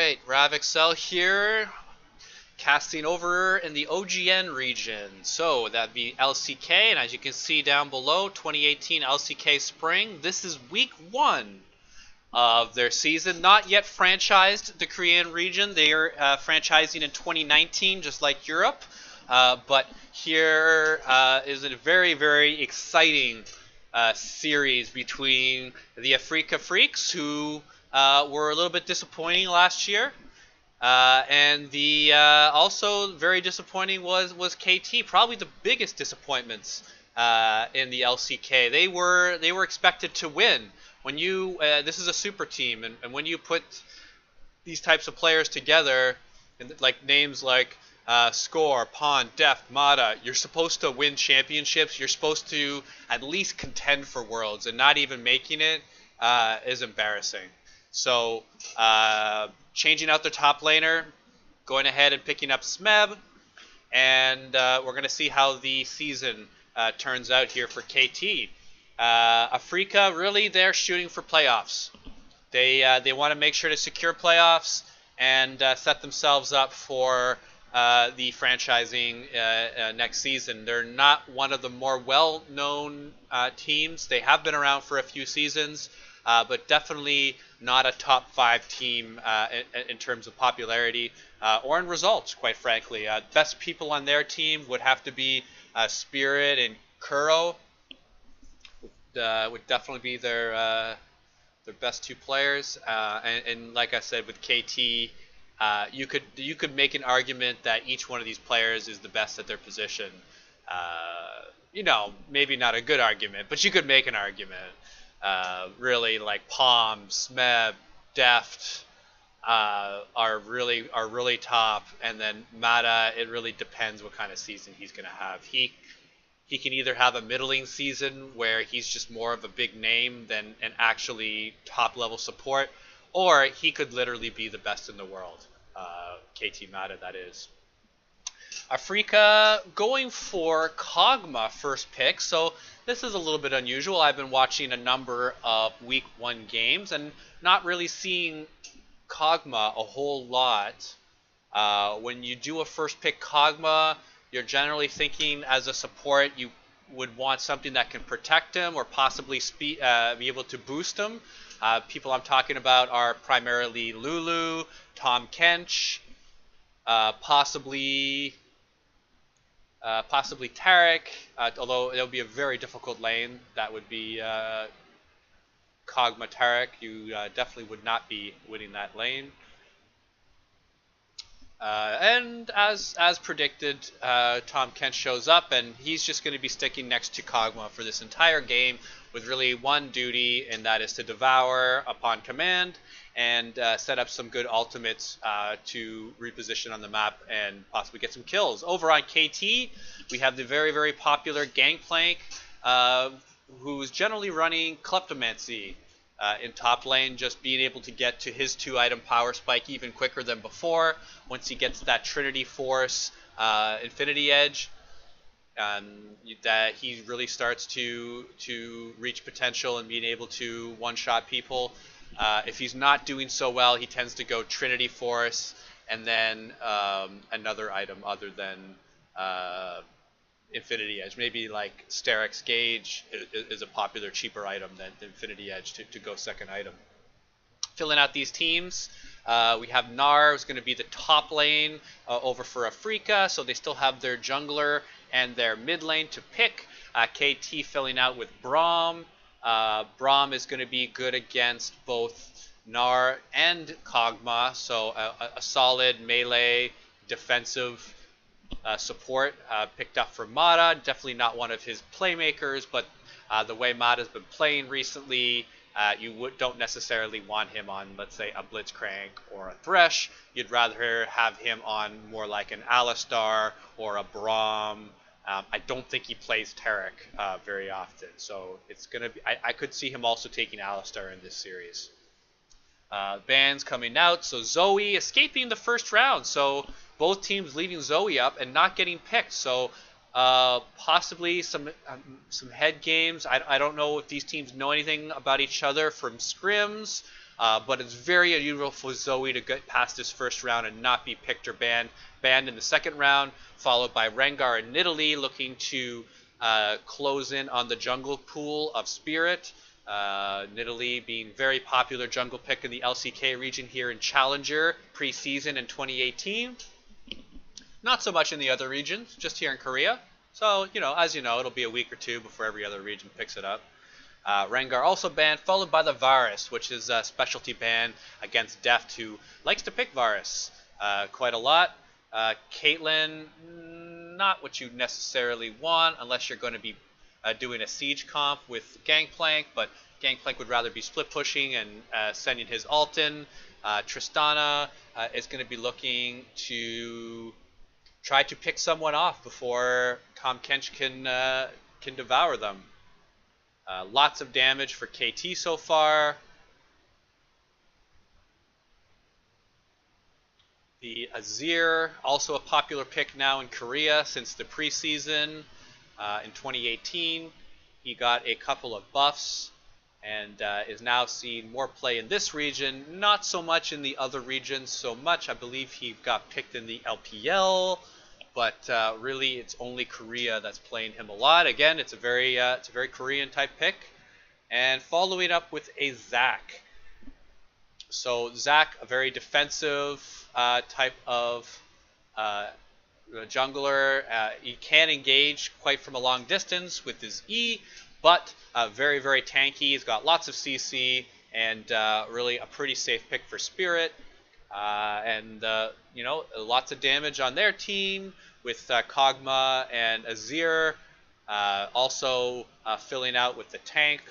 Alright, RavExel here, casting over in the OGN region. So that'd be LCK, and as you can see down below, 2018 LCK Spring. This is week 1 of their season. Not yet franchised the Korean region. They are franchising in 2019, just like Europe. But here is a very, very exciting series between the Afreeca Freaks, who were a little bit disappointing last year, and the also very disappointing was KT. Probably the biggest disappointments in the LCK. They were expected to win. When you this is a super team, and when you put these types of players together, and like names like Score, Pond, Deft, Mata, you're supposed to win championships. You're supposed to at least contend for Worlds, and not even making it is embarrassing. So changing out their top laner, going ahead and picking up Smeb, and we're going to see how the season turns out here for KT. Afreeca, really, they're shooting for playoffs. They want to make sure to secure playoffs and set themselves up for the franchising next season. They're not one of the more well-known teams. They have been around for a few seasons, but definitely not a top 5 team in terms of popularity or in results, quite frankly. Best people on their team would have to be Spirit and Kuro. Would definitely be their best 2 players. And like I said, with KT, you could make an argument that each one of these players is the best at their position. You know, maybe not a good argument, but you could make an argument. Really, like Palm, Smeb, Deft are really top, and then Mata, it really depends what kind of season he's gonna have. He can either have a middling season where he's just more of a big name than an actually top level support, or he could literally be the best in the world. KT Mata, that is. Afreeca going for Kog'Maw first pick, so this is a little bit unusual. I've been watching a number of week 1 games and not really seeing Kog'Maw a whole lot. When you do a first pick Kog'Maw, you're generally thinking as a support you would want something that can protect him or possibly be able to boost him. People I'm talking about are primarily Lulu, Tom Kench, possibly Tarek, although it would be a very difficult lane. That would be Kog'Maw Tarek. You definitely would not be winning that lane. And as predicted, Tom Kent shows up, and he's just going to be sticking next to Kog'Maw for this entire game, with really one duty, and that is to devour upon command and set up some good ultimates to reposition on the map and possibly get some kills. Over on KT, we have the very, very popular Gangplank, who's generally running Kleptomancy in top lane, just being able to get to his 2-item power spike even quicker than before. Once he gets that Trinity Force Infinity Edge, that he really starts to reach potential and being able to one-shot people. If he's not doing so well, he tends to go Trinity Force and then another item other than Infinity Edge. Maybe like Sterak's Gauge is a popular, cheaper item than Infinity Edge to go second item. Filling out these teams, we have Gnar, who's going to be the top lane over for Afreeca, so they still have their jungler and their mid lane to pick. KT filling out with Braum. Braum is going to be good against both Gnar and Kog'Maw, so a solid melee defensive support picked up for Mata. Definitely not one of his playmakers, but the way Mata's been playing recently, you don't necessarily want him on, let's say, a Blitzcrank or a Thresh. You'd rather have him on more like an Alistar or a Braum. I don't think he plays Tarek very often, so it's gonna be. I could see him also taking Alistar in this series. Bans coming out, so Zoe escaping the first round. So both teams leaving Zoe up and not getting picked. So possibly some head games. I don't know if these teams know anything about each other from scrims. but it's very unusual for Zoe to get past this first round and not be picked or banned. Banned in the second round, followed by Rengar and Nidalee looking to close in on the jungle pool of Spirit. Nidalee being very popular jungle pick in the LCK region here in Challenger preseason in 2018. Not so much in the other regions, just here in Korea. So, as you know, it'll be a week or two before every other region picks it up. Rengar also banned, followed by the Varus, which is a specialty ban against Deft, who likes to pick Varus quite a lot. Caitlyn, not what you necessarily want unless you're going to be doing a siege comp with Gangplank, but Gangplank would rather be split pushing and sending his ult in. Tristana is going to be looking to try to pick someone off before Tahm Kench can devour them. Lots of damage for KT so far. The Azir, also a popular pick now in Korea since the preseason in 2018. He got a couple of buffs and is now seeing more play in this region. Not so much in the other regions so much. I believe he got picked in the LPL, but really it's only Korea that's playing him a lot. Again, it's a very Korean type pick. And following up with a Zac. So Zac, a very defensive type of jungler. He can engage quite from a long distance with his E, but very, very tanky. He's got lots of CC and really a pretty safe pick for Spirit. Lots of damage on their team with Kog'Maw and Azir. Also filling out with the tank.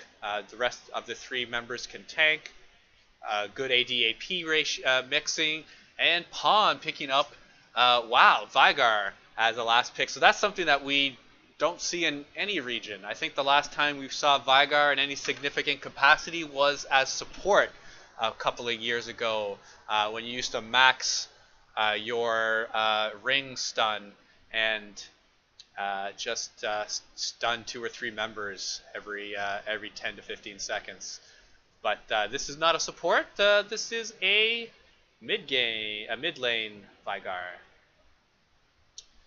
The rest of the three members can tank. Good AD/AP ratio, mixing, and Pawn picking up Veigar as the last pick. So that's something that we don't see in any region. I think the last time we saw Veigar in any significant capacity was as support a couple of years ago when you used to max your ring stun and just stun 2 or 3 members every 10 to 15 seconds. But this is not a support. This is a mid lane Veigar.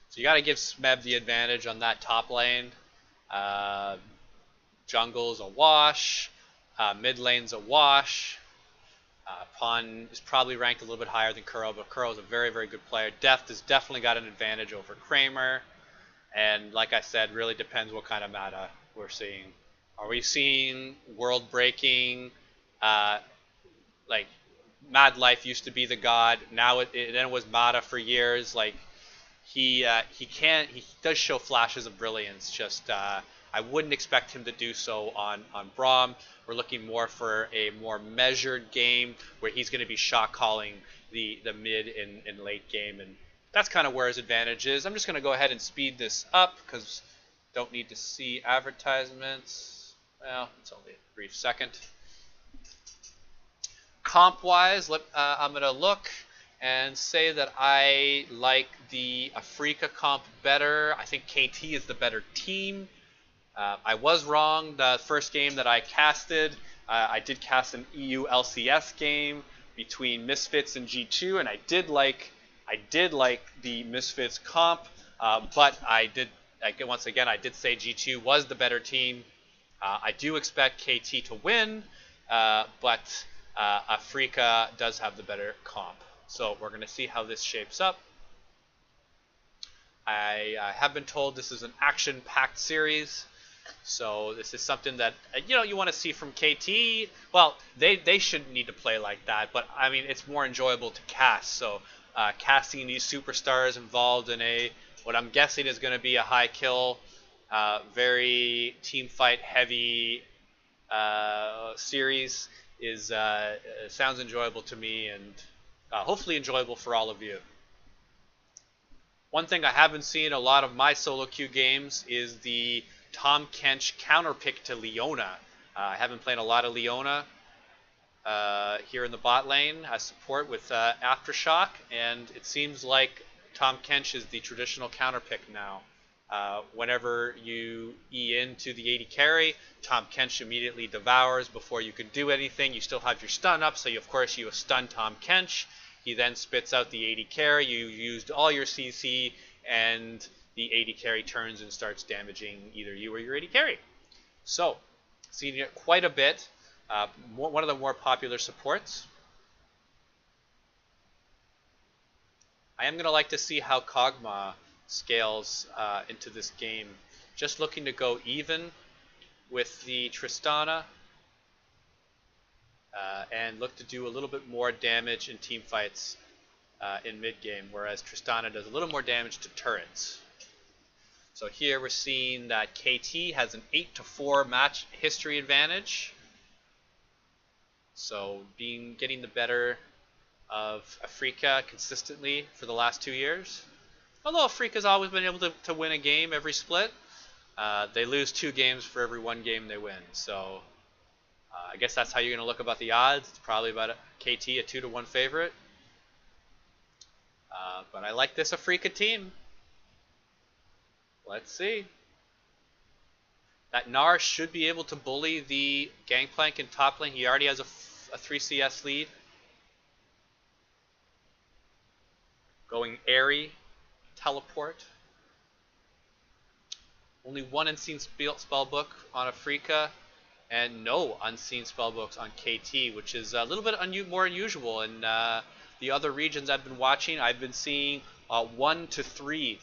So you got to give Smeb the advantage on that top lane. Jungle's a wash. Mid lane's a wash. Pawn is probably ranked a little bit higher than Kuro, but Kuro's a very, very good player. Deft has definitely got an advantage over Kramer. And like I said, really depends what kind of meta we're seeing. Are we seeing world-breaking, like Mad Life used to be the god, now then it was Mata for years. Like he does show flashes of brilliance, just I wouldn't expect him to do so on Braum. We're looking more for a more measured game where he's going to be shot calling the mid in late game, and that's kind of where his advantage is. I'm just going to go ahead and speed this up because don't need to see advertisements. Well, it's only a brief second. Comp-wise, I'm going to look and say that I like the Afreeca comp better. I think KT is the better team. I was wrong. The first game that I casted, I did cast an EU LCS game between Misfits and G2, and I did like the Misfits comp, but I did say G2 was the better team. I do expect KT to win, but Afreeca does have the better comp. So we're going to see how this shapes up. I have been told this is an action-packed series, so this is something that you want to see from KT. Well, they shouldn't need to play like that, but I mean it's more enjoyable to cast. So casting these superstars involved in what I'm guessing is going to be a high kill, very team fight heavy series sounds enjoyable to me, and hopefully enjoyable for all of you. One thing I haven't seen a lot of my solo queue games is the Tahm Kench counter pick to Leona. I haven't played a lot of Leona here in the bot lane as support with Aftershock, and it seems like Tahm Kench is the traditional counter pick now. Whenever you E into the AD carry, Tom Kench immediately devours before you can do anything. You still have your stun up, so of course you stun Tom Kench. He then spits out the AD carry. You used all your CC, and the AD carry turns and starts damaging either you or your AD carry. So, seeing it quite a bit. One of the more popular supports. I am going to like to see how Kog'Maw scales into this game. Just looking to go even with the Tristana and look to do a little bit more damage in team fights in mid game, whereas Tristana does a little more damage to turrets. So here we're seeing that KT has an 8-4 match history advantage. So getting the better of Afreeca consistently for the last 2 years. Although Afreeca's always been able to win a game every split, they lose 2 games for every 1 game they win. So I guess that's how you're going to look about the odds. It's probably about KT, a 2-1 favorite. But I like this Afreeca team. Let's see. That Gnar should be able to bully the Gangplank in top lane. He already has a 3 CS lead. Going Airy, teleport. Only 1 unseen spellbook on Afreeca, and no unseen spellbooks on KT, which is a little bit more unusual. In the other regions I've been watching, I've been seeing 1 to 3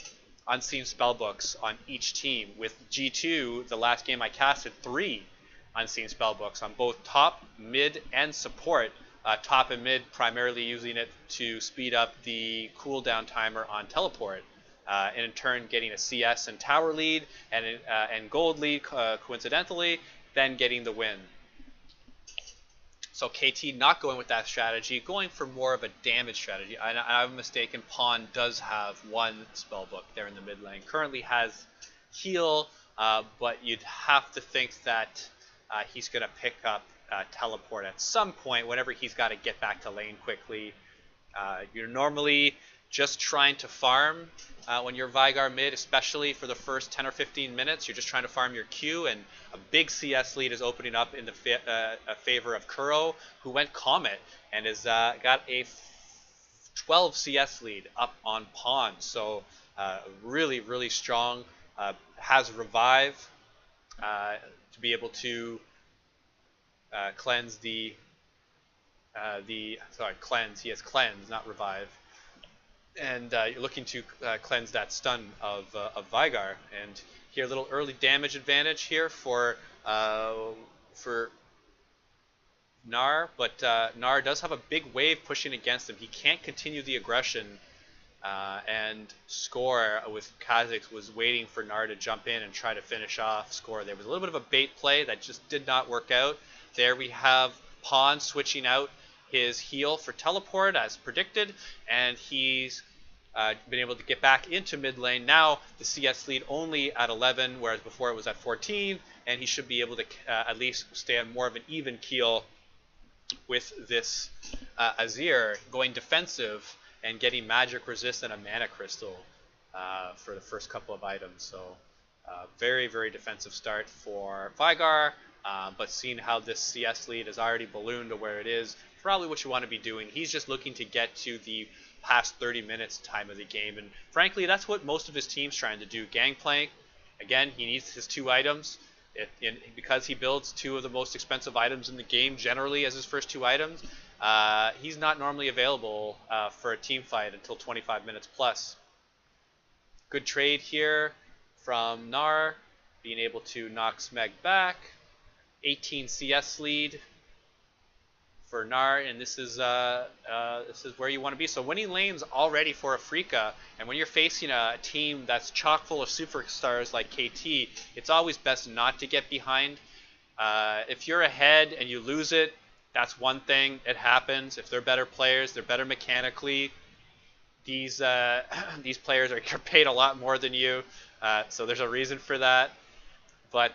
unseen spellbooks on each team. With G2, the last game I casted, 3 unseen spellbooks on both top, mid, and support. Top and mid primarily using it to speed up the cooldown timer on teleport, and in turn getting a CS and tower lead and gold lead coincidentally, then getting the win. So KT not going with that strategy, going for more of a damage strategy. I'm mistaken, Pawn does have 1 spellbook there in the mid lane. Currently has heal, but you'd have to think that he's going to pick up teleport at some point whenever he's got to get back to lane quickly. You're normally just trying to farm when you're Veigar mid, especially for the first 10 or 15 minutes. You're just trying to farm your Q, and a big CS lead is opening up in the favor of Kuro, who went Comet and has got a 12 CS lead up on Pawn. So really, really strong. Has Revive to be able to cleanse cleanse. He has Cleanse, not Revive. And you're looking to cleanse that stun of Veigar. And here, a little early damage advantage here for Gnar, but Gnar does have a big wave pushing against him. He can't continue the aggression, and Score with Kha'Zix was waiting for Gnar to jump in and try to finish off Score. There was a little bit of a bait play that just did not work out. There we have Pawn switching out his heal for teleport as predicted, and he's been able to get back into mid lane. Now the CS lead only at 11, whereas before it was at 14, and he should be able to at least stay on more of an even keel with this Azir, going defensive and getting magic resist and a mana crystal for the first couple of items. So very, very defensive start for Veigar, but seeing how this CS lead has already ballooned to where it is, probably what you want to be doing. He's just looking to get to the past 30 minutes time of the game, and frankly that's what most of his team's trying to do. Gangplank, again, he needs his 2 items. Because he builds 2 of the most expensive items in the game generally as his first 2 items, he's not normally available for a team fight until 25 minutes plus. Good trade here from Gnar, being able to knock Smeg back. 18 CS lead for Gnar, and this is where you want to be. So winning lanes already for Afreeca, and when you're facing a team that's chock full of superstars like KT, it's always best not to get behind. If you're ahead and you lose it, that's one thing. It happens. If they're better players, they're better mechanically. These players are paid a lot more than you, so there's a reason for that. But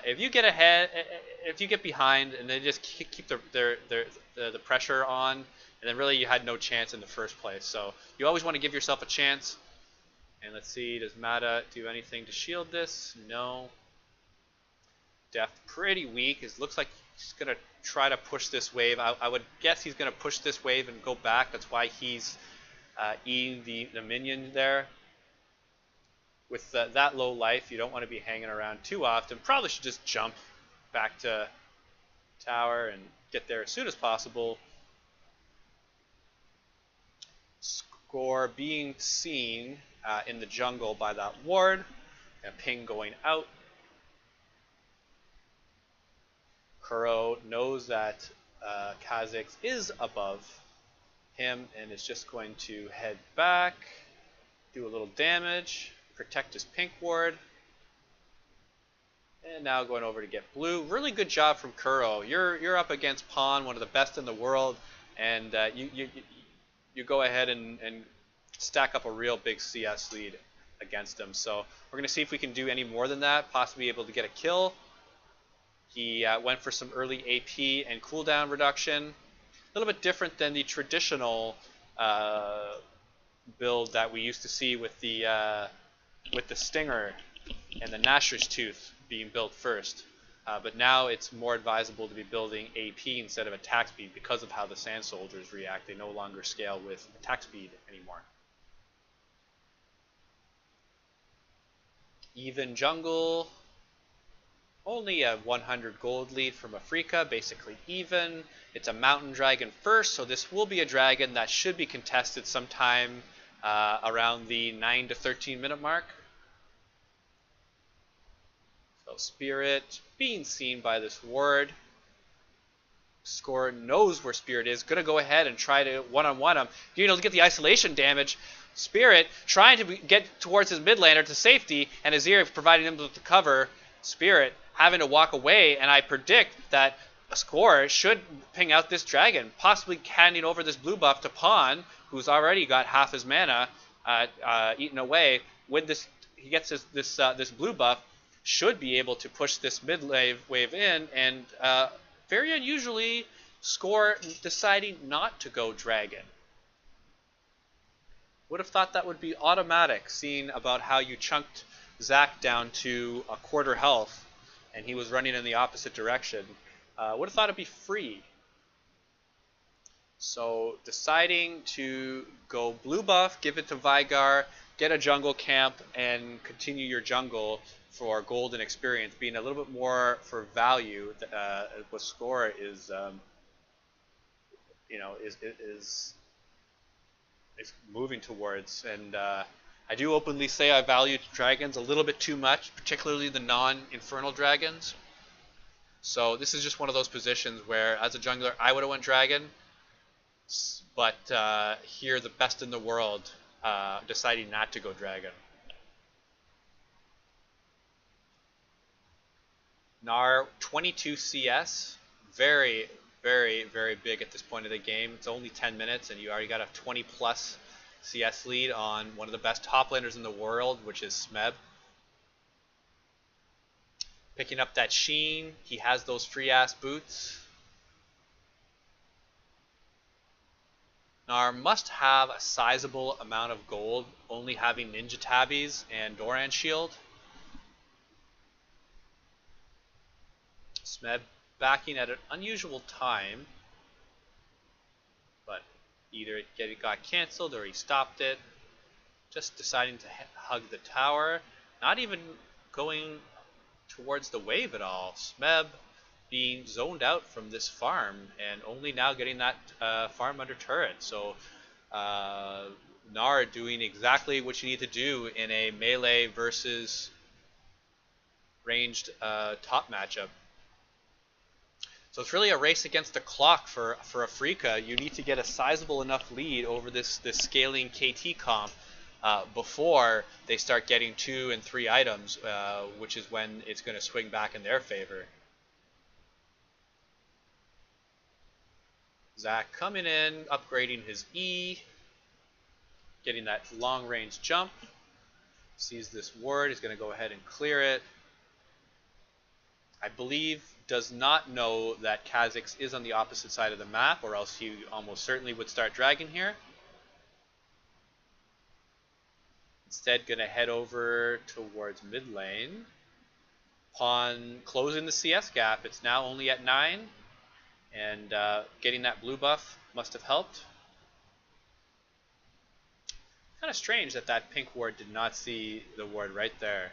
if you get ahead, if you get behind, and they just keep the pressure on, and then really you had no chance in the first place. So you always want to give yourself a chance. And let's see, does Mata do anything to shield this? No. Def pretty weak. It looks like he's going to try to push this wave. I would guess he's going to push this wave and go back. That's why he's eating the minion there. With that low life, you don't want to be hanging around too often. Probably should just jump back to tower and get there as soon as possible. Score being seen in the jungle by that ward. And ping going out. Kuro knows that Kha'Zix is above him and is just going to head back, do a little damage, protect his pink ward, and now going over to get blue. Really good job from Kuro. You're up against Pawn, one of the best in the world, and you go ahead and stack up a real big CS lead against him. So we're going to see if we can do any more than that, possibly able to get a kill. He went for some early AP and cooldown reduction. A little bit different than the traditional build that we used to see with the Stinger and the Nashor's Tooth being built first. But now it's more advisable to be building AP instead of attack speed because of how the Sand Soldiers react. They no longer scale with attack speed anymore. Even jungle. Only a 100 gold lead from Afreeca, basically even. It's a mountain dragon first, so this will be a dragon that should be contested sometime around the 9 to 13 minute mark. So Spirit being seen by this ward. Score knows where Spirit is, gonna go ahead and try to one-on-one him. You know, to get the isolation damage. Spirit trying to get towards his mid laner to safety, and Azir providing him with the cover. Spirit having to walk away, and I predict that a Score should ping out this dragon, possibly handing over this blue buff to Pawn, who's already got half his mana eaten away. With this, he gets this blue buff, should be able to push this mid wave in, and very unusually, Score deciding not to go dragon. Would have thought that would be automatic, seeing about how you chunked Zac down to a quarter health, and he was running in the opposite direction. Would have thought it'd be free. So deciding to go blue buff, give it to Veigar, get a jungle camp, and continue your jungle for gold and experience, being a little bit more for value. What Score is, is moving towards, and I do openly say I value dragons a little bit too much, particularly the non-infernal dragons. So this is just one of those positions where, as a jungler, I would have went dragon, but here the best in the world deciding not to go dragon. Gnar 22 CS, very, very, very big at this point of the game. It's only 10 minutes and you already got a 20 plus CS lead on one of the best top laners in the world, which is Smeb. Picking up that Sheen, he has those free ass boots. Gnar must have a sizable amount of gold, only having Ninja Tabbies and Doran Shield. Smeb backing at an unusual time, but either it got cancelled or he stopped it. Just deciding to hug the tower, not even going towards the wave at all. Smeb being zoned out from this farm and only now getting that farm under turret. So Gnar doing exactly what you need to do in a melee versus ranged top matchup. So it's really a race against the clock for Afreeca. You need to get a sizable enough lead over this scaling KT comp before they start getting 2 and 3 items, which is when it's going to swing back in their favor. Zac coming in, upgrading his E, getting that long range jump. Sees this ward, he's going to go ahead and clear it. I believe does not know that Kha'Zix is on the opposite side of the map, or else he almost certainly would start dragon here. Instead, gonna head over towards mid lane. Upon closing the CS gap, it's now only at 9, and getting that blue buff must have helped. Kind of strange that that pink ward did not see the ward right there.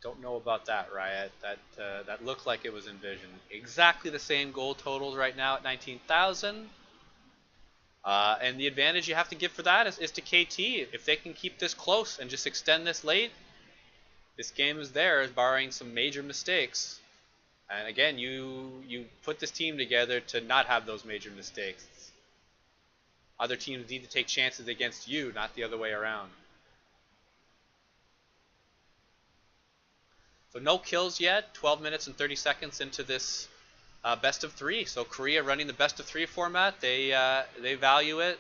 Don't know about that, Riot. That looked like it was envisioned. Exactly the same goal totals right now at 19,000. And the advantage you have to give for that is to KT. If they can keep this close and just extend this late, this game is theirs, barring some major mistakes. And again, you put this team together to not have those major mistakes. Other teams need to take chances against you, not the other way around. So no kills yet, 12 minutes and 30 seconds into this best of 3. So Korea running the best of 3 format, they value it.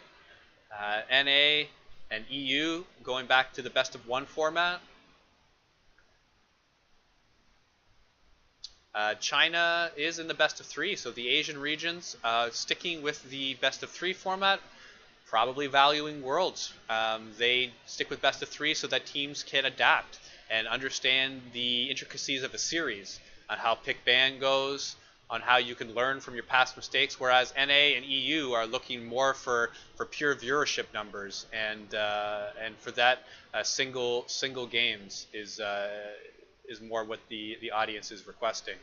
NA and EU going back to the best of 1 format. China is in the best of 3, so the Asian regions sticking with the best of 3 format, probably valuing Worlds. They stick with best of 3 so that teams can adapt and understand the intricacies of a series, on how pick ban goes, on how you can learn from your past mistakes, whereas NA and EU are looking more for pure viewership numbers, and for that single games is more what the audience is requesting.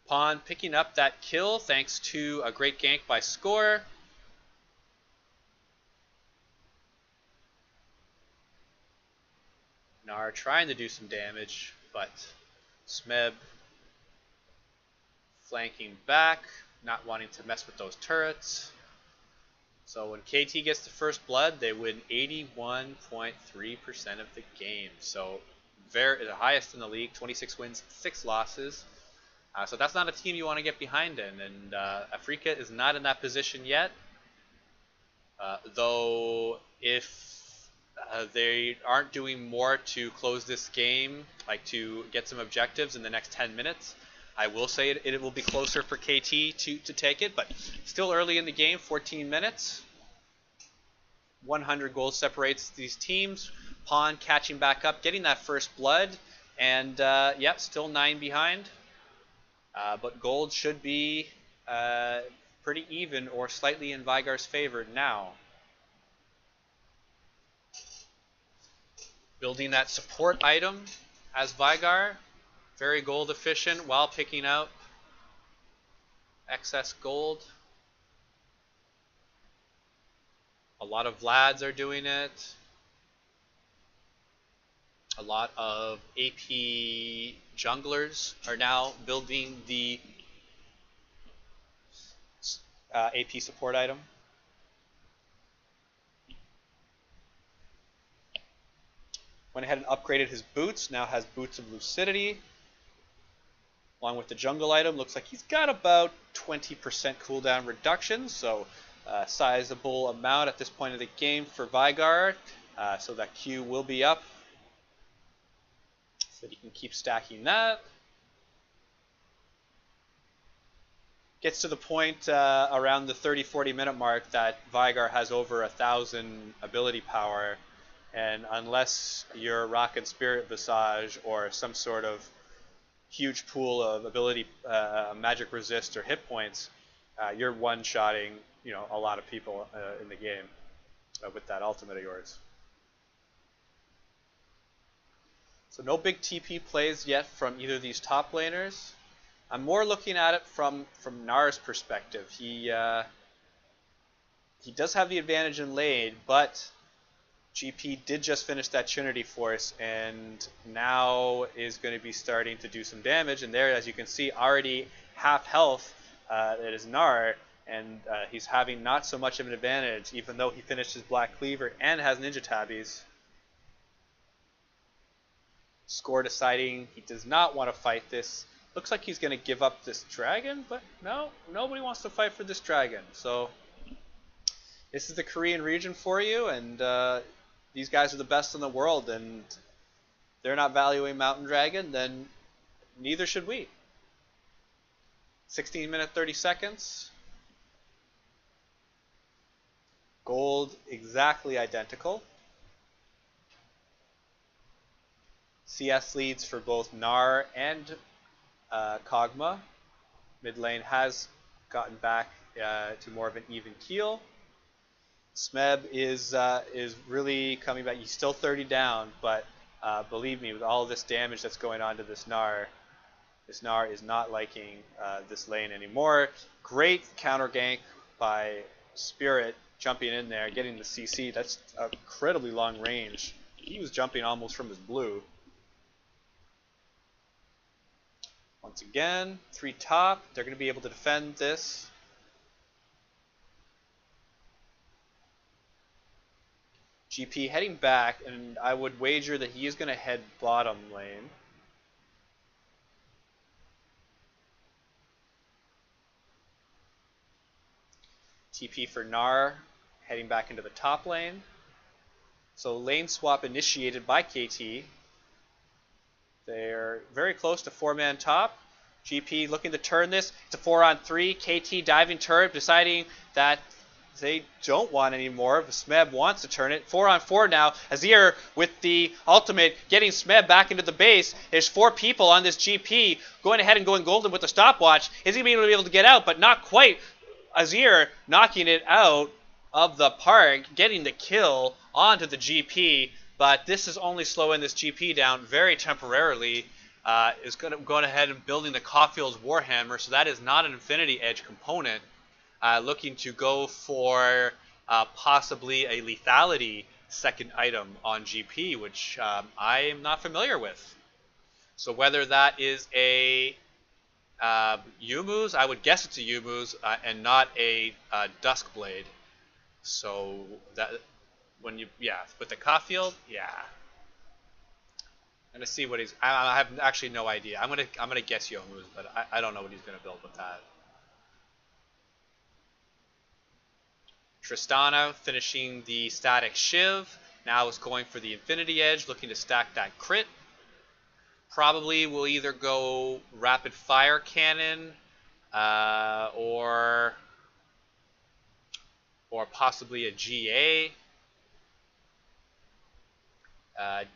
Pawn picking up that kill thanks to a great gank by Score. Nar trying to do some damage, but Smeb flanking back, not wanting to mess with those turrets. So when KT gets the first blood, they win 81.3% of the game. So the highest in the league, 26 wins, 6 losses. So that's not a team you want to get behind in, and Afreeca is not in that position yet. Though if they aren't doing more to close this game, like to get some objectives in the next 10 minutes, I will say it will be closer for KT to take it, but still early in the game, 14 minutes. 100 goals separates these teams. Pawn catching back up, getting that first blood, and yep, still 9 behind. But gold should be pretty even or slightly in Vygar's favor now. Building that support item as Vygar, very gold efficient while picking up excess gold. A lot of Vlads are doing it. A lot of AP junglers are now building the AP support item. Went ahead and upgraded his boots, now has Boots of Lucidity. Along with the jungle item, looks like he's got about 20% cooldown reduction, so sizable amount at this point of the game for Vygar, so that Q will be up. So that he can keep stacking that. Gets to the point around the 30-40 minute mark that Vygar has over 1,000 ability power, and unless you're Rock and Spirit Visage or some sort of huge pool of ability magic resist or hit points, you're one-shotting a lot of people in the game with that ultimate of yours. So no big TP plays yet from either of these top laners. I'm more looking at it from Nar's perspective. He does have the advantage in lane, but GP did just finish that Trinity Force and now is going to be starting to do some damage. And there, as you can see, already half health. That is Nar, and he's having not so much of an advantage, even though he finished his Black Cleaver and has Ninja Tabbies. Score deciding he does not want to fight this. Looks like he's going to give up this dragon, but no, nobody wants to fight for this dragon. So this is the Korean region for you, and these guys are the best in the world, and they're not valuing Mountain Dragon, then neither should we. 16 minutes, 30 seconds. Gold exactly identical. CS leads for both Gnar and Kog'Maw. Mid lane has gotten back to more of an even keel. Smeb is really coming back. He's still 30 down, but believe me, with all this damage that's going on to this Gnar is not liking this lane anymore. Great counter gank by Spirit, jumping in there, getting the CC. That's a incredibly long range. He was jumping almost from his blue. Once again, 3 top. They're going to be able to defend this. GP heading back, and I would wager that he is going to head bottom lane. TP for Gnar, heading back into the top lane. So lane swap initiated by KT. They're very close to 4-man top. GP looking to turn this. It's a 4-on-3. KT diving turret, deciding that they don't want any more. Smeb wants to turn it. 4-on-4 now. Azir with the ultimate, getting Smeb back into the base. There's 4 people on this GP going ahead and going golden with the stopwatch. Is he going to be able to get out? But not quite. Azir knocking it out of the park, getting the kill onto the GP. But this is only slowing this GP down very temporarily. Is going ahead and building the Caulfield's Warhammer, so that is not an Infinity Edge component. Looking to go for possibly a lethality second item on GP, which I am not familiar with. So whether that is a Yumu's, I would guess it's a Yumu's and not a Duskblade. So that when you with the Caulfield, I'm gonna see what he's. I have actually no idea. I'm gonna guess Yomu's, but I don't know what he's gonna build with that. Tristana finishing the static Shiv. Now is going for the Infinity Edge, looking to stack that crit. Probably will either go Rapid Fire Cannon or possibly a GA.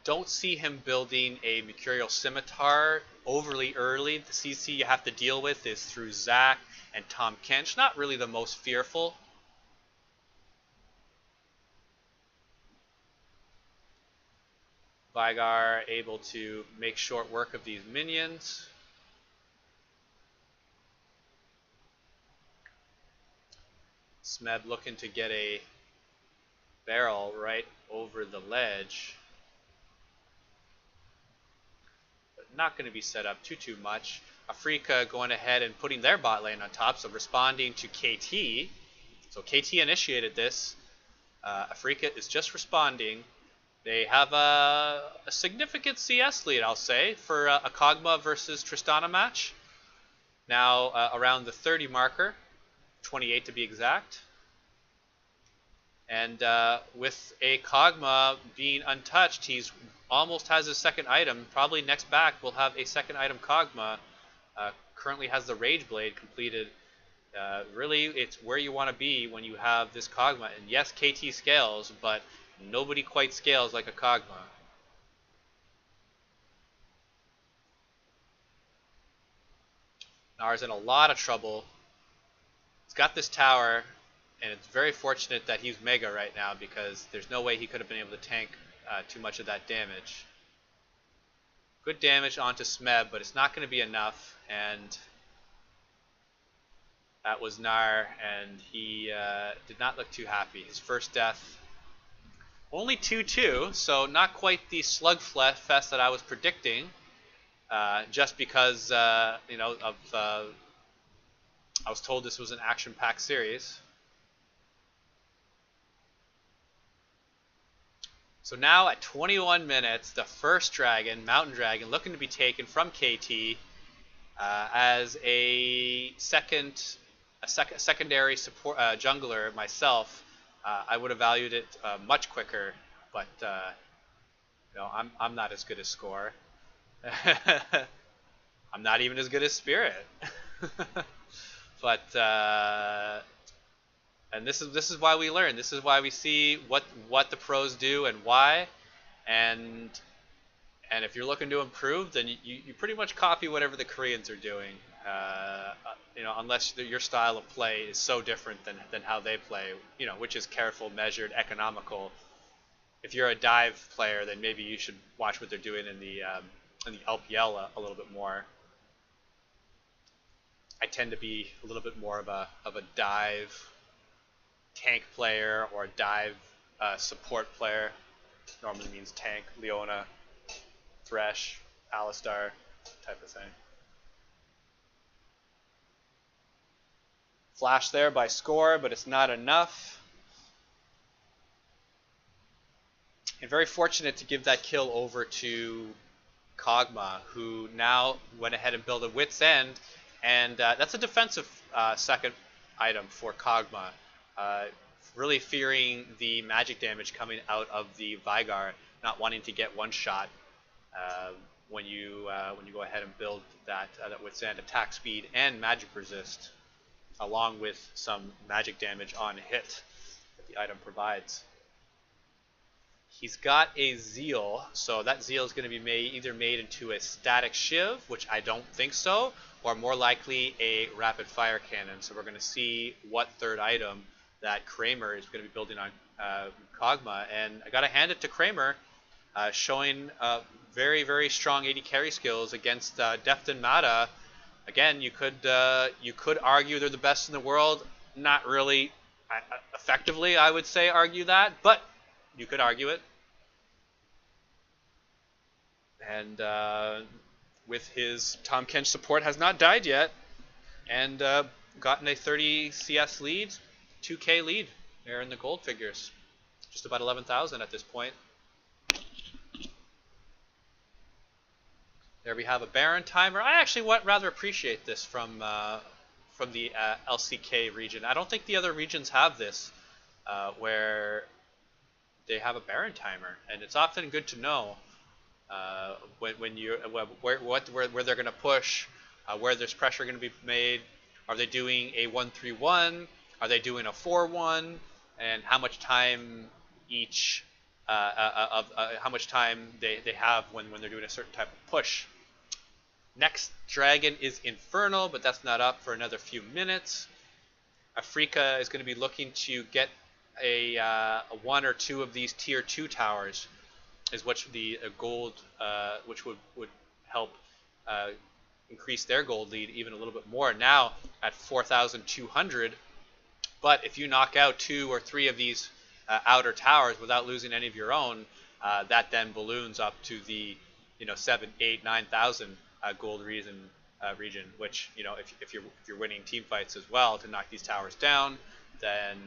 Don't see him building a Mercurial Scimitar overly early. The CC you have to deal with is through Zac and Tom Kench. Not really the most fearful. Vigar able to make short work of these minions. Smeb looking to get a barrel right over the ledge. But not going to be set up too much. Afreeca going ahead and putting their bot lane on top, so responding to KT. So KT initiated this. Afreeca is just responding. They have a significant CS lead, I'll say, for a Kog'Maw versus Tristana match. Now around the 30 marker, 28 to be exact. And with a Kog'Maw being untouched, he's almost has his second item. Probably next back we'll have a second item Kog'Maw. Currently has the Rage Blade completed. Really, it's where you want to be when you have this Kog'Maw. And yes, KT scales, but nobody quite scales like a Kog'Maw. Gnar's in a lot of trouble. He's got this tower, and it's very fortunate that he's Mega right now because there's no way he could have been able to tank too much of that damage. Good damage onto Smeb, but it's not going to be enough, and that was Gnar, and he did not look too happy. His first death. Only 2-2, so not quite the slugfest that I was predicting. Just because I was told this was an action-packed series. So now at 21 minutes, the first dragon, Mountain Dragon, looking to be taken from KT as a secondary support jungler myself. I would have valued it much quicker, but I'm not as good as Score. I'm not even as good as Spirit. But And this is why we learn. This is why we see what the pros do and why. And if you're looking to improve, then you pretty much copy whatever the Koreans are doing. You know, unless your style of play is so different than how they play. You know, which is careful, measured, economical. If you're a dive player, then maybe you should watch what they're doing in the LPL a little bit more. I tend to be a little bit more of a dive tank player or dive support player. Normally means tank, Leona, Thresh, Alistar type of thing. Flash there by Score, but it's not enough. And very fortunate to give that kill over to Kog'Maw, who now went ahead and built a Wit's End, and that's a defensive second item for Kog'Maw. Really fearing the magic damage coming out of the Veigar, not wanting to get one shot when you go ahead and build that Wit's End, attack speed and magic resist, along with some magic damage on hit that the item provides. He's got a Zeal, so that Zeal is going to be either made into a static Shiv, which I don't think so, or more likely a rapid fire cannon. So we're going to see what third item that Kramer is going to be building on Kog'Maw. And I got to hand it to Kramer, showing very, very strong AD carry skills against Deft and Mata. Again, you could argue they're the best in the world. Not really effectively, I would say, argue that, but you could argue it. And with his Tahm Kench support, has not died yet, and gotten a 30 CS lead, 2K lead there in the gold figures. Just about 11,000 at this point. There we have a Baron timer. I actually rather appreciate this from the LCK region. I don't think the other regions have this, where they have a Baron timer, and it's often good to know when you where they're going to push, where there's pressure going to be made. Are they doing a 1-3-1? Are they doing a 4-1? And how much time each how much time they have when they're doing a certain type of push. Next dragon is Infernal, but that's not up for another few minutes. Afreeca is going to be looking to get a one or two of these tier 2 towers, is what the gold, which would help increase their gold lead even a little bit more. Now at 4,200, but if you knock out 2 or 3 of these outer towers without losing any of your own, that then balloons up to the 7, 8, 9,000 gold region, which if you're winning team fights as well to knock these towers down, then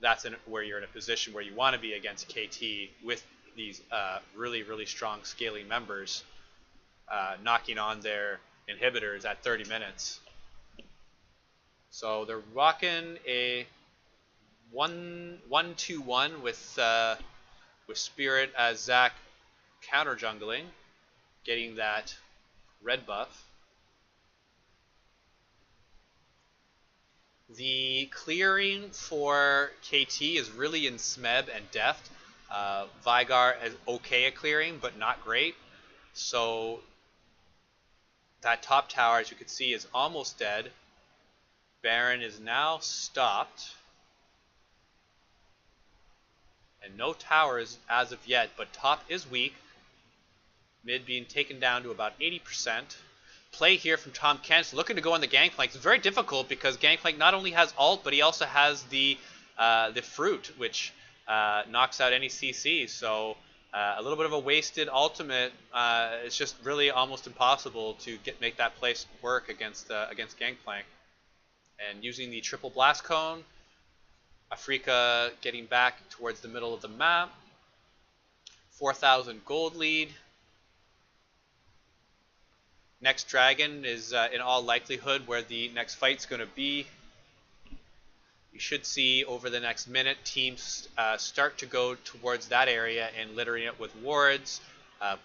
that's where you're in a position where you want to be against KT with these really strong scaling members, knocking on their inhibitors at 30 minutes. So they're rocking a 1-2-1 with Spirit as Zac counter jungling, getting that red buff. The clearing for KT is really in Smeb and Deft. Veigar is okay at clearing, but not great. So that top tower, as you can see, is almost dead. Baron is now stopped. And no towers as of yet, but top is weak. Mid being taken down to about 80%. Play here from Tahm Kench, looking to go on the Gangplank. It's very difficult because Gangplank not only has ult, but he also has the fruit, which knocks out any CC. So a little bit of a wasted ultimate. It's just really almost impossible to make that place work against Gangplank. And using the triple blast cone, Afreeca getting back towards the middle of the map. 4,000 gold lead. Next dragon is in all likelihood where the next fight's going to be. You should see over the next minute teams start to go towards that area and littering it with wards,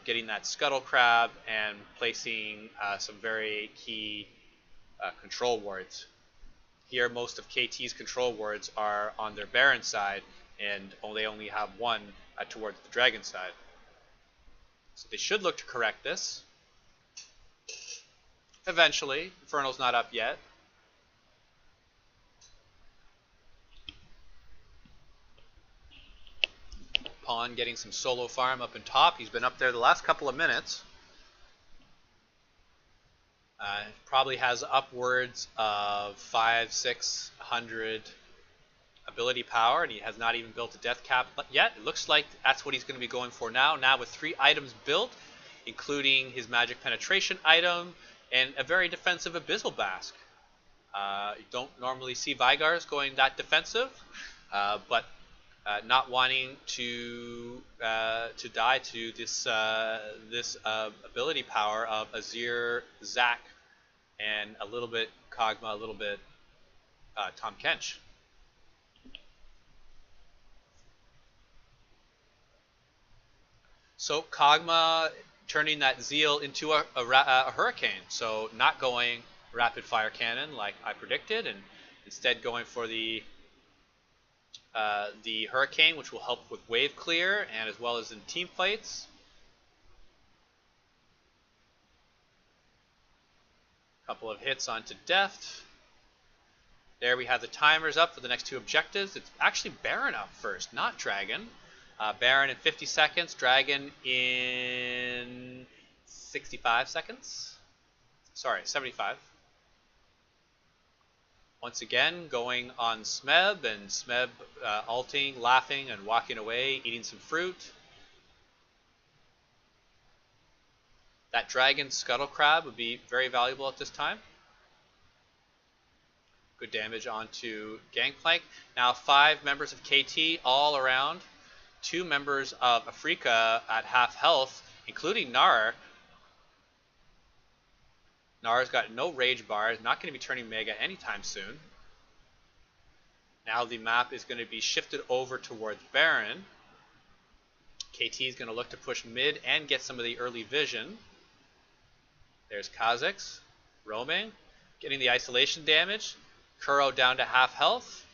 getting that scuttle crab, and placing some very key control wards. Here, most of KT's control wards are on their Baron side, and they only have one towards the Dragon side. So they should look to correct this. Eventually. Infernal's not up yet. Pawn getting some solo farm up in top. He's been up there the last couple of minutes. Probably has upwards of 500-600 ability power, and he has not even built a death cap yet. It looks like that's what he's going to be going for now. Now with 3 items built, including his magic penetration item and a very defensive Abyssal Bask. You don't normally see Vigars going that defensive, but not wanting to die to this ability power of Azir, Zac, and a little bit Kog'Maw, a little bit Tahm Kench. So Kog'Maw turning that Zeal into a Hurricane, so not going rapid fire cannon like I predicted, and instead going for the Hurricane, which will help with wave clear and as well as in team fights. Couple of hits onto Deft. There we have the timers up for the next 2 objectives. It's actually Baron up first, not Dragon. Baron in 50 seconds, Dragon in 65 seconds. Sorry, 75. Once again, going on Smeb, and Smeb ulting, laughing, and walking away, eating some fruit. That Dragon Scuttle Crab would be very valuable at this time. Good damage onto Gangplank. Now 5 members of KT all around. 2 members of Afreeca at half health, including Gnar. Gnar's got no rage bar, not going to be turning Mega anytime soon. Now the map is going to be shifted over towards Baron. KT is going to look to push mid and get some of the early vision. There's Kha'Zix roaming, getting the isolation damage. Kuro down to half health.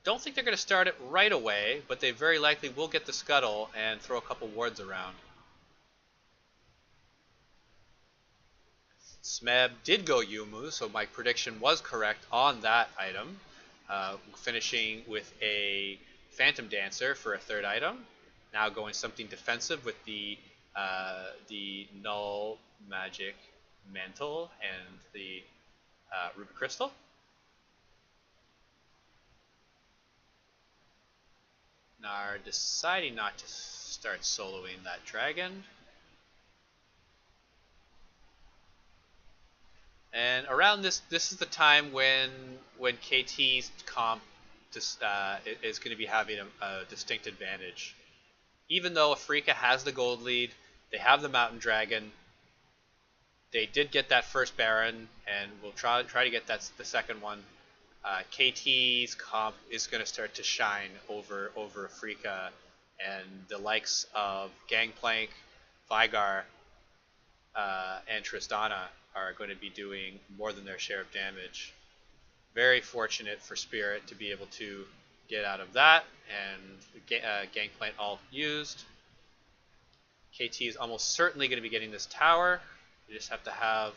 Don't think they're going to start it right away, but they very likely will get the scuttle and throw a couple wards around. Smeb did go Yumu, so my prediction was correct on that item. Finishing with a Phantom Dancer for a 3rd item. Now going something defensive with the Null Magic Mantle and the Ruby Crystal. Gnar deciding not to start soloing that dragon. And around this is the time when KT's comp is going to be having a distinct advantage. Even though Afreeca has the gold lead, they have the Mountain Dragon. They did get that first Baron, and will try to get the second one. KT's comp is going to start to shine over Afreeca, and the likes of Gangplank, Vigar, and Tristana are going to be doing more than their share of damage. Very fortunate for Spirit to be able to get out of that, and Gangplank ult used. KT is almost certainly going to be getting this tower. You just have to have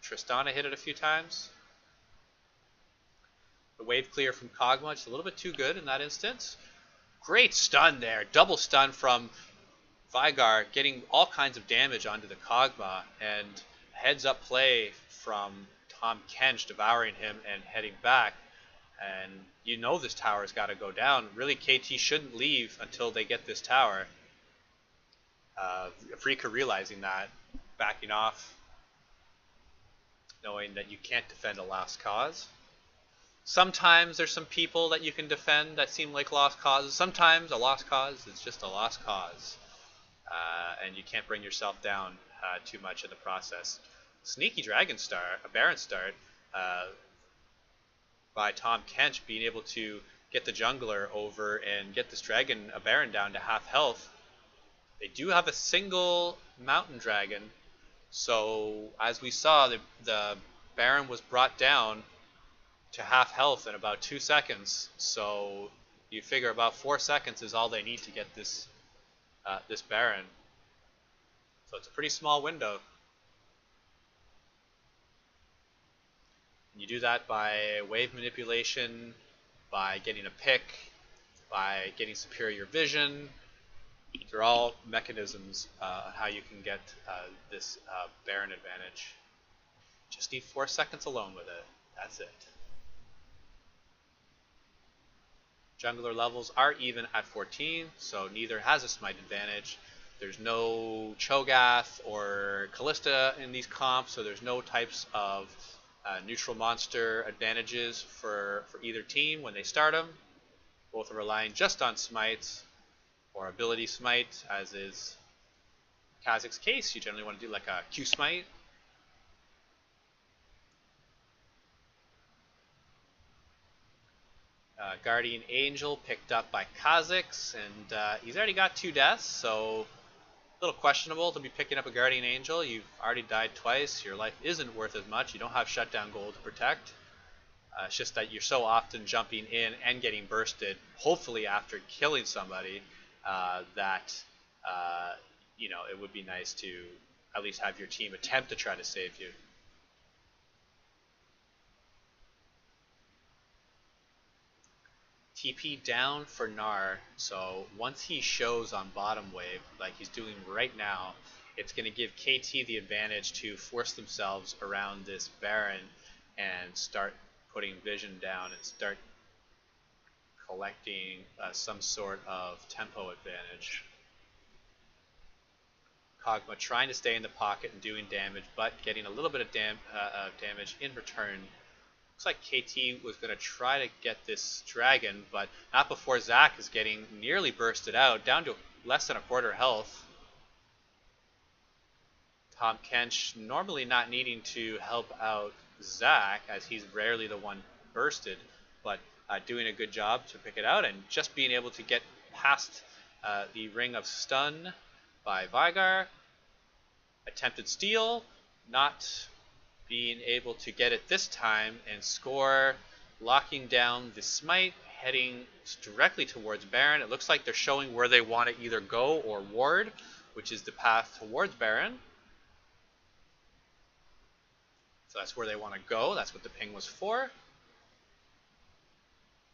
Tristana hit it a few times. The wave clear from Kog'Maw, just a little bit too good in that instance. Great stun there, double stun from Vigar, getting all kinds of damage onto the Kog'Maw, and heads up play from Tahm Kench devouring him and heading back. And you know this tower's got to go down. Really, KT shouldn't leave until they get this tower. Afreeca realizing that, backing off, knowing that you can't defend a lost cause. Sometimes there's some people that you can defend that seem like lost causes. Sometimes a lost cause is just a lost cause. And you can't bring yourself down too much in the process. Sneaky Dragon start, a Baron start by Tahm Kench, being able to get the jungler over and get this dragon, a Baron, down to half health. They do have a single Mountain Dragon, so as we saw, the Baron was brought down to half health in about 2 seconds. So you figure about 4 seconds is all they need to get this this Baron. So it's a pretty small window. And you do that by wave manipulation, by getting a pick, by getting superior vision. These are all mechanisms on how you can get this Baron advantage. Just need 4 seconds alone with it. That's it. Jungler levels are even at 14, so neither has a smite advantage. There's no Cho'Gath or Callista in these comps, so there's no types of neutral monster advantages for either team when they start them. Both are relying just on smites or ability smite, as is Kha'Zix's case. You generally want to do like a Q smite. Guardian Angel picked up by Kha'Zix, and he's already got 2 deaths, so a little questionable to be picking up a Guardian Angel. You've already died twice, your life isn't worth as much, you don't have shutdown gold to protect. It's just that you're so often jumping in and getting bursted, hopefully after killing somebody, that you know, it would be nice to at least have your team attempt to try to save you. TP down for Gnar, so once he shows on bottom wave, like he's doing right now, it's going to give KT the advantage to force themselves around this Baron and start putting vision down and start collecting some sort of tempo advantage. Kog'Maw trying to stay in the pocket and doing damage, but getting a little bit of damage in return. Looks like KT was going to try to get this dragon, but not before Zac is getting nearly bursted out, down to less than a quarter health. Tahm Kench normally not needing to help out Zac, as he's rarely the one bursted, but doing a good job to pick it out, and just being able to get past the ring of stun by Veigar. Attempted steal, not being able to get it this time and score, locking down the smite, heading directly towards Baron. It looks like they're showing where they want to either go or ward, which is the path towards Baron. So that's where they want to go. That's what the ping was for.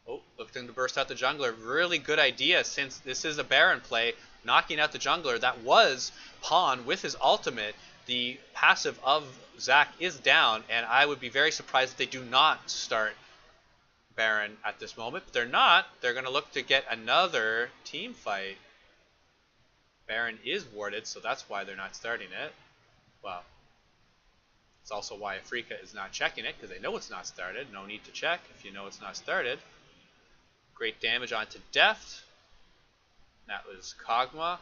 Oh, looking to burst out the jungler. Really good idea, since this is a Baron play. Knocking out the jungler that was Pawn with his ultimate. The passive of Zac is down, and I would be very surprised if they do not start Baron at this moment. But they're not. They're going to look to get another team fight. Baron is warded, so that's why they're not starting it. Well, it's also why Afreeca is not checking it, because they know it's not started. No need to check if you know it's not started. Great damage onto Death. That was Kog'Maw.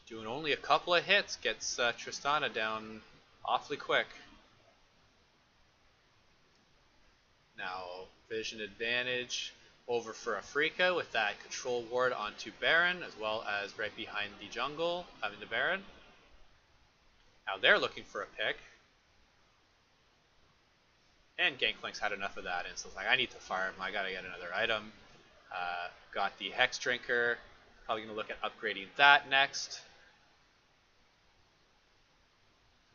Doing only a couple of hits, gets Tristana down awfully quick. Now, vision advantage over for Afreeca with that control ward onto Baron, as well as right behind the jungle, the Baron. Now they're looking for a pick. And Gangplank's had enough of that, and so it's like, I need to farm, I gotta get another item. Got the Hex Drinker, probably gonna look at upgrading that next.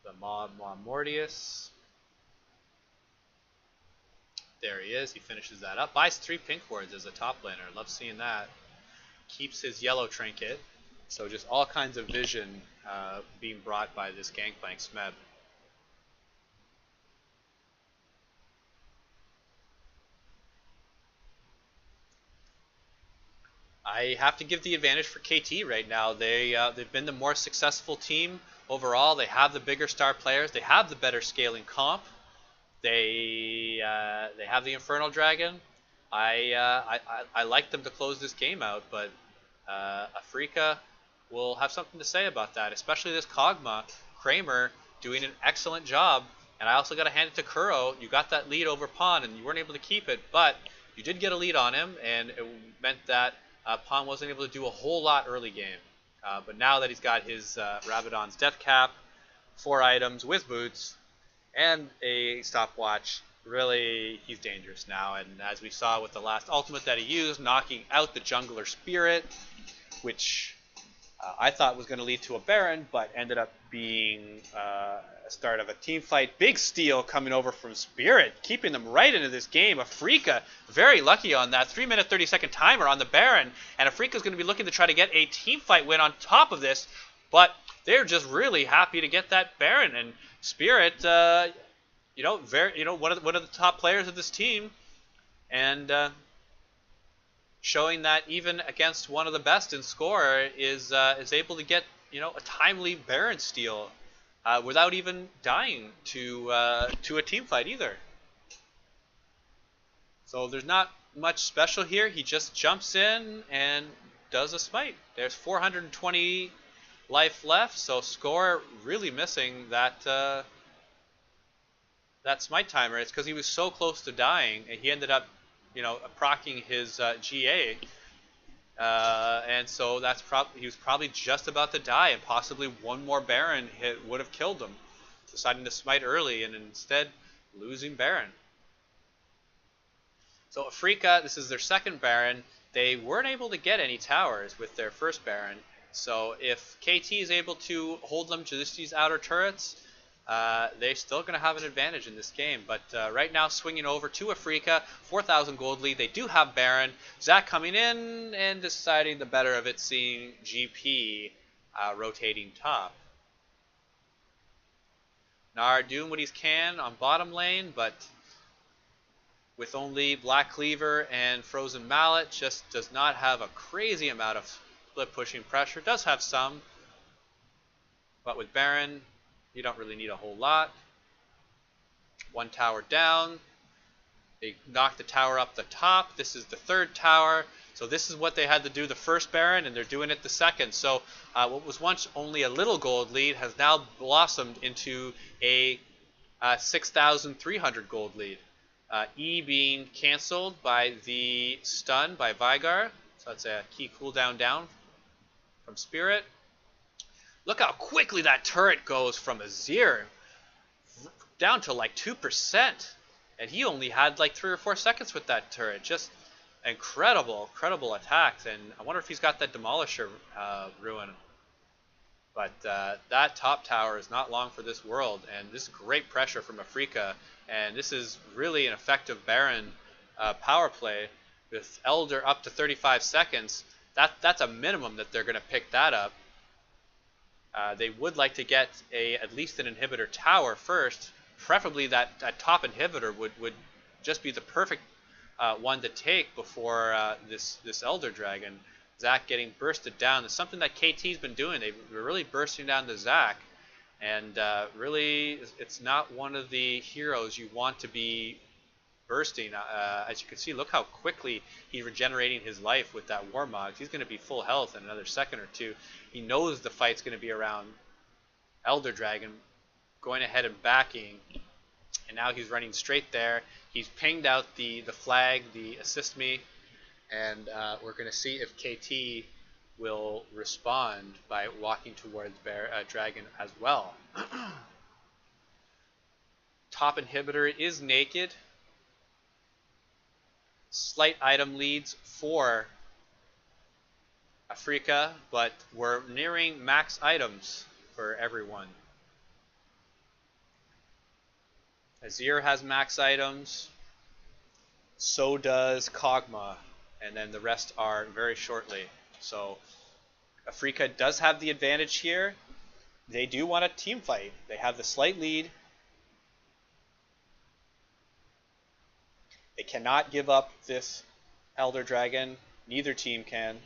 The Maw Mortius. There he is, he finishes that up. Buys 3 pink wards as a top laner, love seeing that. Keeps his yellow trinket, so just all kinds of vision being brought by this Gangplank Smeb. I have to give the advantage for KT right now. They've been the more successful team overall. They have the bigger star players. They have the better scaling comp. They have the Infernal Dragon. I like them to close this game out, but Afreeca will have something to say about that, especially this Kog'Maw. Kramer doing an excellent job, and I also got to hand it to Kuro. You got that lead over Pawn, and you weren't able to keep it, but you did get a lead on him, and it meant that Pawn wasn't able to do a whole lot early game. But now that he's got his Rabadon's Death Cap, 4 items with boots, and a stopwatch, really, he's dangerous now. And as we saw with the last ultimate that he used, knocking out the jungler Spirit, which I thought was going to lead to a Baron, but ended up being a start of a team fight. Big steal coming over from Spirit, keeping them right into this game. Afreeca very lucky on that 3-minute 30-second timer on the Baron, and Afreeca's going to be looking to try to get a team fight win on top of this, but they're just really happy to get that Baron. And Spirit, one of the top players of this team, and showing that even against one of the best in score is able to get a timely Baron steal without even dying to a team fight either. So there's not much special here. He just jumps in and does a smite. There's 420 life left, so score really missing that smite timer. It's because he was so close to dying, and he ended up proccing his GA, and so he was probably just about to die, and possibly one more Baron hit would have killed him, deciding to smite early and instead losing Baron. So Afreeca, this is their second Baron. They weren't able to get any towers with their first Baron, so if KT is able to hold them to just these outer turrets, they're still going to have an advantage in this game. But right now, swinging over to Afreeca, 4,000 gold lead. They do have Baron. Zac coming in and deciding the better of it, seeing GP rotating top. Gnar doing what he can on bottom lane, but with only Black Cleaver and Frozen Mallet, just does not have a crazy amount of split pushing pressure. Does have some, but with Baron, you don't really need a whole lot. One tower down. They knock the tower up the top. This is the third tower. So this is what they had to do the first Baron, and they're doing it the second. So what was once only a little gold lead has now blossomed into a 6,300 gold lead. E being cancelled by the stun by Veigar. So that's a key cooldown down from Spirit. Look how quickly that turret goes from a 0 down to like 2%. And he only had like 3 or 4 seconds with that turret. Just incredible attacks. And I wonder if he's got that Demolisher ruin. But that top tower is not long for this world. And this is great pressure from Afreeca. And this is really an effective Baron power play with Elder up to 35 seconds. That's a minimum that they're going to pick that up. They would like to get at least an inhibitor tower first. Preferably that top inhibitor would just be the perfect one to take before this Elder Dragon. Zac getting bursted down. It's something that KT's been doing. They were really bursting down to Zac. And really, it's not one of the heroes you want to be bursting. As you can see, look how quickly he's regenerating his life with that Warmog. He's going to be full health in another second or two. He knows the fight's going to be around Elder Dragon, going ahead and backing. And now he's running straight there. He's pinged out the flag, the assist me. And we're going to see if KT will respond by walking towards Dragon as well. Top inhibitor is naked. Slight item leads for Afreeca, but we're nearing max items for everyone. Azir has max items, so does Kog'Maw, and then the rest are very shortly. So Afreeca does have the advantage here. They do want a team fight. They have the slight lead. They cannot give up this Elder Dragon. Neither team can.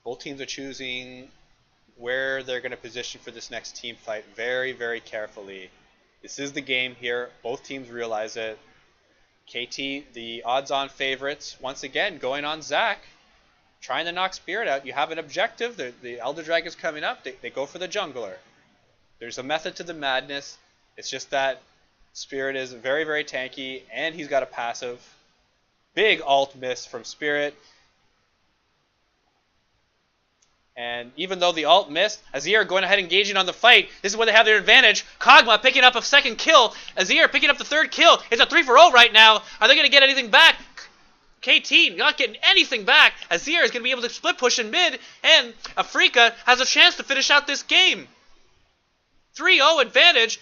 Both teams are choosing where they're going to position for this next team fight very, very carefully. This is the game here. Both teams realize it. KT, the odds-on favorites, once again going on Zac, trying to knock Spirit out. You have an objective. The Elder Dragon's coming up. They go for the jungler. There's a method to the madness. It's just that Spirit is very, very tanky, and he's got a passive. Big ult miss from Spirit. And even though the ult missed, Azir going ahead engaging on the fight. This is where they have their advantage. Kog'Maw picking up a second kill. Azir picking up the third kill. It's a 3-for-0 right now. Are they going to get anything back? KT not getting anything back. Azir is going to be able to split push in mid, and Afreeca has a chance to finish out this game. 3-0 advantage.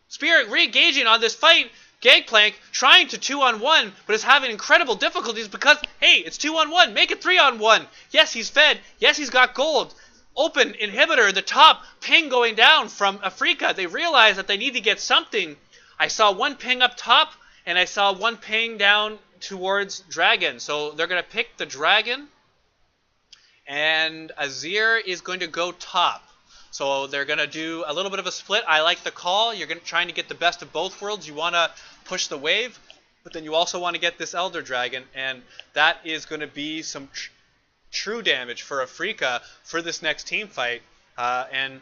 Spirit re-engaging on this fight. Gangplank trying to 2-on-1, but is having incredible difficulties because, hey, it's 2-on-1. Make it 3-on-1. Yes, he's fed. Yes, he's got gold. Open inhibitor at the top. Ping going down from Afreeca. They realize that they need to get something. I saw one ping up top, and I saw one ping down towards Dragon. So they're going to pick the Dragon, and Azir is going to go top. So they're going to do a little bit of a split. I like the call. You're trying to get the best of both worlds. You want to push the wave, but then you also want to get this Elder Dragon, and that is going to be some true damage for Afreeca for this next team fight. I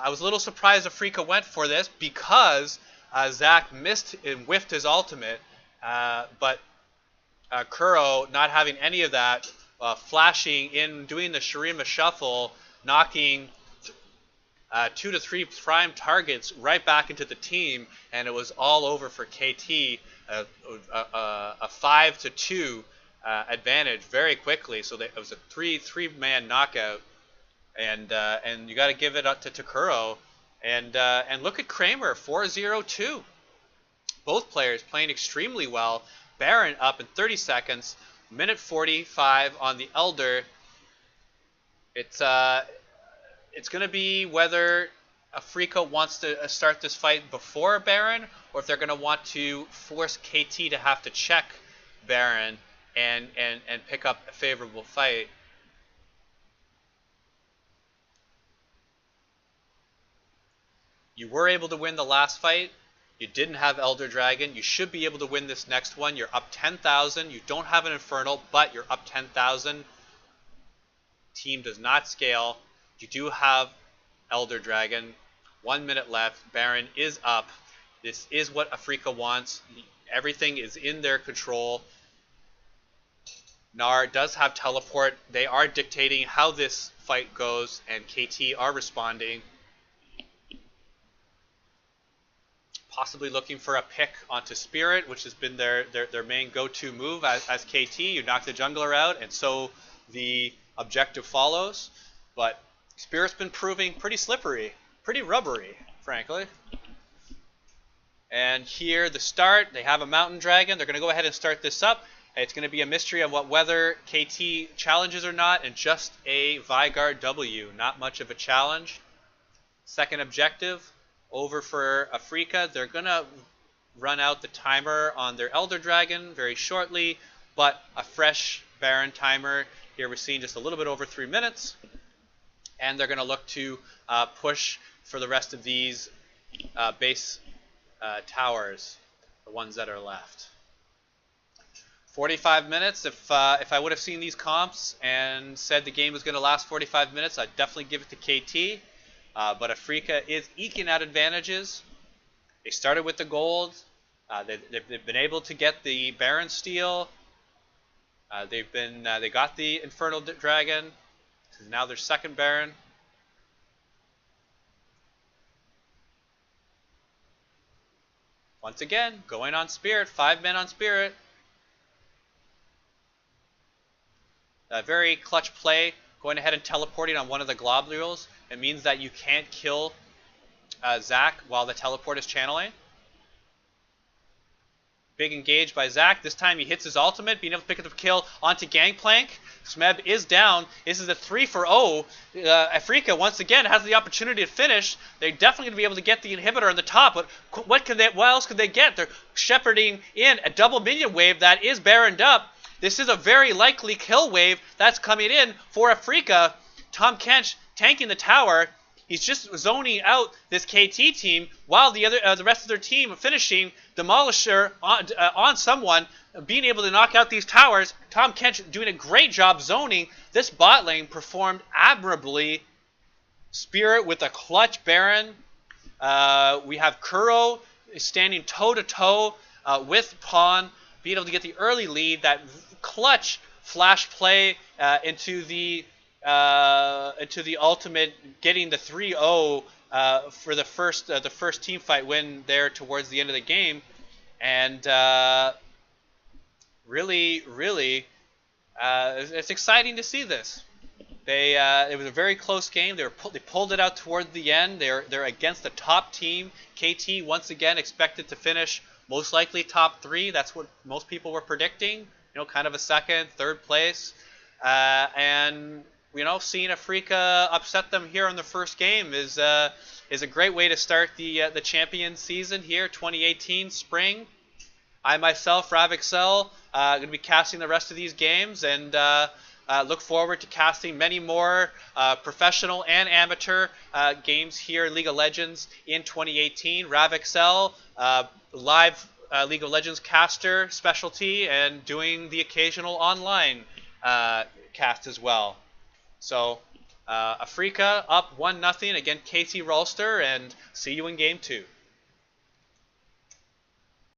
was a little surprised Afreeca went for this because Zach missed and whiffed his ultimate, but Kuro not having any of that, flashing in, doing the Shurima shuffle, knocking 2 to 3 prime targets right back into the team, and it was all over for KT. A 5-2 advantage very quickly. So it was a three-man knockout, and you got to give it up to Takuro. And look at Kramer, 4-0-2. Both players playing extremely well. Baron up in 30 seconds, minute 45 on the Elder. It's going to be whether Afreeca wants to start this fight before Baron, or if they're going to want to force KT to have to check Baron and pick up a favorable fight. You were able to win the last fight. You didn't have Elder Dragon. You should be able to win this next one. You're up 10,000. You don't have an Infernal, but you're up 10,000. Team does not scale. You do have Elder Dragon. 1 minute left. Baron is up. This is what Afreeca wants. Everything is in their control. Nar does have teleport. They are dictating how this fight goes, and KT are responding. Possibly looking for a pick onto Spirit, which has been their main go-to move as KT. You knock the jungler out, and so the objective follows. But Spirit's been proving pretty slippery, pretty rubbery, frankly. And here, the start, they have a Mountain Dragon. They're going to go ahead and start this up. It's going to be a mystery of whether KT challenges or not, and just a Vigard W. Not much of a challenge. Second objective, over for Afreeca. They're going to run out the timer on their Elder Dragon very shortly, but a fresh Baron timer. Here we're seeing just a little bit over 3 minutes. And they're going to look to push for the rest of these base towers, the ones that are left. 45 minutes. If I would have seen these comps and said the game was going to last 45 minutes, I'd definitely give it to KT. But Afreeca is eking out advantages. They started with the gold. They've been able to get the Baron steal. They got the Infernal Dragon. This is now their second Baron. Once again, going on Spirit. 5 men on Spirit. A very clutch play. Going ahead and teleporting on one of the globules. It means that you can't kill Zac while the teleport is channeling. Big engage by Zac. This time he hits his ultimate, being able to pick up the kill onto Gangplank. Smeb is down. This is a 3-for-0. Afreeca once again has the opportunity to finish. They're definitely going to be able to get the inhibitor on the top, but what else could they get? They're shepherding in a double minion wave that is baroned up. This is a very likely kill wave that's coming in for Afreeca. Tom Kench tanking the tower. He's just zoning out this KT team while the rest of their team finishing Demolisher on someone, being able to knock out these towers. Tom Kench doing a great job zoning. This bot lane performed admirably. Spirit with a clutch Baron. We have Kuro standing toe-to-toe with Pawn, being able to get the early lead. That clutch flash play into the into the ultimate, getting the 3-0 for the first team fight win there towards the end of the game, and really, it's exciting to see this. It was a very close game. They pulled it out towards the end. They're against the top team. KT once again expected to finish most likely top 3. That's what most people were predicting. Kind of a second, third place, and seeing Afreeca upset them here in the first game is a great way to start the champion season here, 2018 spring. I myself, RavExel, going to be casting the rest of these games, and look forward to casting many more professional and amateur games here in League of Legends in 2018. RavExel, live League of Legends caster specialty, and doing the occasional online cast as well. So, Afreeca up 1-0 against KT Rolster, and see you in Game 2.